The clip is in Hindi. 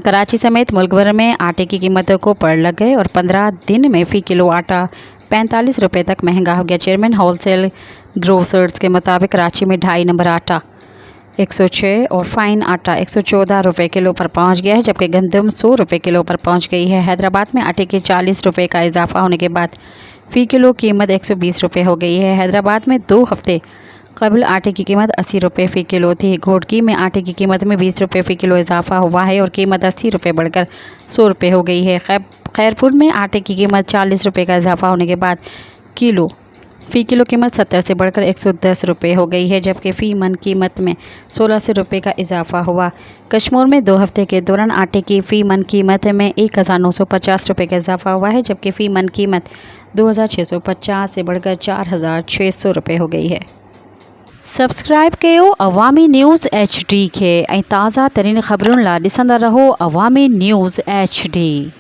कराची समेत मुल्क भर में आटे की कीमतों को पड़ लग गए और 15 दिन में फ़ी किलो आटा 45 रुपये तक महंगा हो गया। चेयरमैन होलसेल ग्रोसर्स के मुताबिक कराची में 2.5 नंबर आटा 106 और फाइन आटा 114 रुपये किलो पर पहुंच गया है, जबकि गंदम 100 रुपये किलो पर पहुंच गई है। हैदराबाद में आटे के 40 रुपये का इजाफा होने के बाद फ़ी किलो कीमत 120 रुपये हो गई है। हैदराबाद में 2 हफ्ते कबल आटे की कीमत 80 रुपये फ़ी किलो थी। घोटकी में आटे की कीमत में 20 रुपये फ़ी किलो इजाफा हुआ है और कीमत 80 रुपये बढ़कर 100 रुपये हो गई है। खैरपुर में आटे की कीमत 40 रुपये का इजाफा होने के बाद फ़ी किलो कीमत 70 से बढ़कर 110 रुपये हो गई है, जबकि फ़ी मन कीमत में 16 रुपये का इजाफा हुआ। कश्मीर में 2 हफ्ते के दौरान आटे की फ़ी मन कीमत में 1950 रुपये का इजाफा हुआ है, जबकि फ़ी मन कीमत 2650 से बढ़कर 4600 रुपये हो गई है। सब्सक्राइब कयो अवामी न्यूज़ HD के ऐं ताज़ा तरीन ख़बरुनि लाइ ॾिसंदा रहो अवामी न्यूज़ HD।